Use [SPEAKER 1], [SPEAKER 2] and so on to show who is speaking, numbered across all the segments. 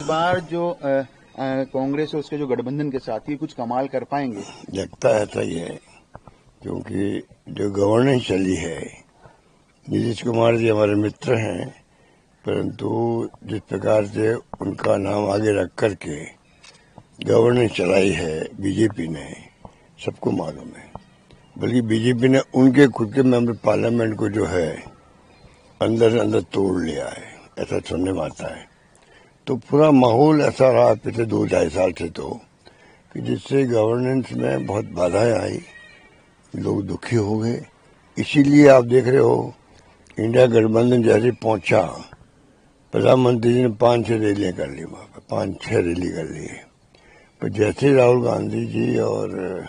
[SPEAKER 1] बार जो कांग्रेस और उसके जो गठबंधन के साथी कुछ कमाल कर पाएंगे?
[SPEAKER 2] लगता है ऐसा ही है, क्योंकि जो गवर्नेंस चली है, नीतीश कुमार जी हमारे मित्र हैं, परंतु जिस प्रकार से उनका नाम आगे रख करके गवर्नेंस चलाई है बीजेपी ने, सबको मालूम है। बल्कि बीजेपी ने उनके खुद के मेंबर पार्लियामेंट को जो है अंदर से अंदर तोड़ लिया है, ऐसा सुनने में आता है। तो पूरा माहौल ऐसा रहा पिछले 2-2.5 साल से, तो कि जिससे गवर्नेंस में बहुत बाधाएं आई, लोग दुखी हो गए। इसीलिए आप देख रहे हो, इंडिया गठबंधन जैसे पहुंचा, प्रधानमंत्री जी ने 5-6 रैलियां कर ली, वहां पर 5-6 रैली कर ली। पर जैसे राहुल गांधी जी और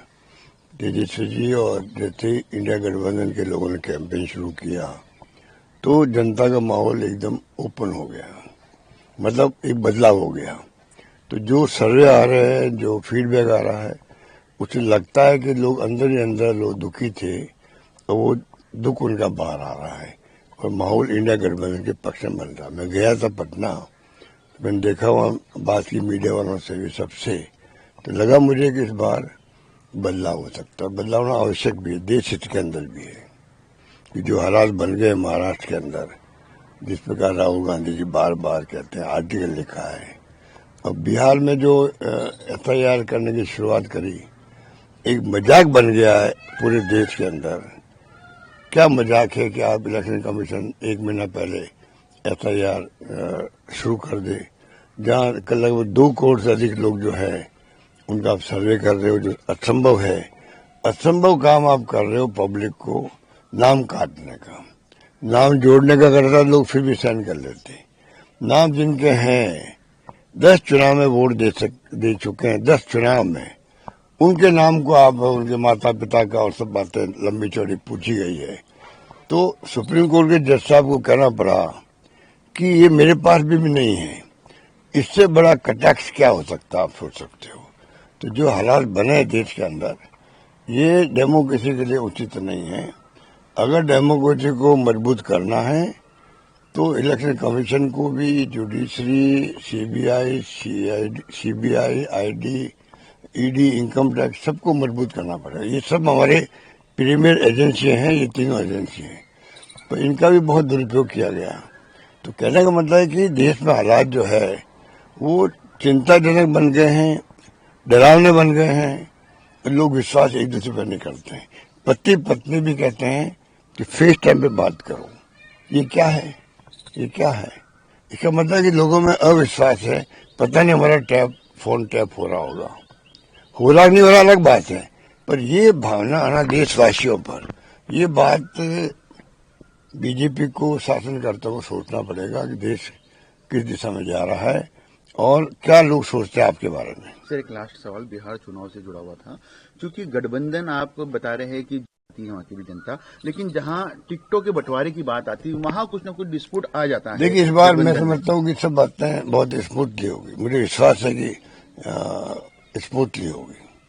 [SPEAKER 2] तेजस्वी जी और जैसे इंडिया गठबंधन के लोगों ने कैंपेन शुरू किया, तो जनता का माहौल एकदम ओपन हो गया, मतलब एक बदलाव हो गया। तो जो सर्वे आ रहे हैं, जो फीडबैक आ रहा है, उसे लगता है कि लोग अंदर ही अंदर लोग दुखी थे, तो वो दुख उनका बाहर आ रहा है और माहौल इंडिया गठबंधन के पक्ष में बन रहा। मैं गया था पटना, मैंने देखा वहाँ बात की मीडिया वालों से भी, सबसे, तो लगा मुझे कि इस बार बदलाव हो सकता है। बदलाव होना आवश्यक भी है, देश हित के अंदर भी है। कि जो हालात बन गए महाराष्ट्र के अंदर, जिस प्रकार राहुल गांधी जी बार बार कहते हैं, आर्टिकल लिखा है, और बिहार में जो FIR करने की शुरुआत करी, एक मजाक बन गया है पूरे देश के अंदर। क्या मजाक है कि आप इलेक्शन कमीशन 1 महीना पहले FIR शुरू कर दे, जहाँ लगभग 2 करोड़ से अधिक लोग जो है उनका आप सर्वे कर रहे हो, जो असंभव है। असंभव काम आप कर रहे हो पब्लिक को नाम काटने का। नाम जोड़ने का करता लोग फिर भी सहन कर लेते। नाम जिनके हैं, 10 चुनाव में वोट दे चुके हैं, 10 चुनाव में, उनके नाम को आप, उनके माता पिता का और सब बातें लंबी चौड़ी पूछी गई है। तो सुप्रीम कोर्ट के जज साहब को कहना पड़ा कि ये मेरे पास भी नहीं है। इससे बड़ा कटाक्ष क्या हो सकता है, आप सोच सकते हो। तो जो हालात बने देश के अंदर, ये डेमोक्रेसी के लिए उचित नहीं है। अगर डेमोक्रेसी को मजबूत करना है तो इलेक्शन कमीशन को भी, judiciary, CBI, ID, ED, income tax, सबको मजबूत करना पड़ेगा। ये सब हमारे प्रीमियर एजेंसी हैं, ये तीनों एजेंसी हैं, तो इनका भी बहुत दुरुपयोग किया गया। तो कहने का मतलब है कि देश में हालात जो है वो चिंताजनक बन गए हैं, डरावने बन गए हैं। लोग विश्वास एक दूसरे पर नहीं करते हैं। पति पत्नी भी कहते हैं कि फेस टाइम पे बात करो। ये क्या है, ये क्या है? इसका मतलब है कि लोगों में अविश्वास है। पता नहीं हमारा फोन टैप हो रहा होगा, हो रहा नहीं हो रहा अलग बात है, पर ये भावना आना देशवासियों पर, ये बात बीजेपी को, शासनकर्ता को सोचना पड़ेगा कि देश किस दिशा में जा रहा है और क्या लोग सोचते हैं आपके बारे में।
[SPEAKER 1] सर, एक लास्ट सवाल बिहार चुनाव से जुड़ा हुआ था, क्योंकि गठबंधन आप बता रहे हैं कि वहाँ की भी जनता, लेकिन जहाँ टिकटों के बंटवारे की बात आती है, वहाँ कुछ न कुछ डिस्प्यूट आ जाता है।
[SPEAKER 2] देखिए, इस बार मैं समझता हूँ कि सब बातें बहुत स्मूथली होगी। मुझे विश्वास है कि स्मूथली होगी।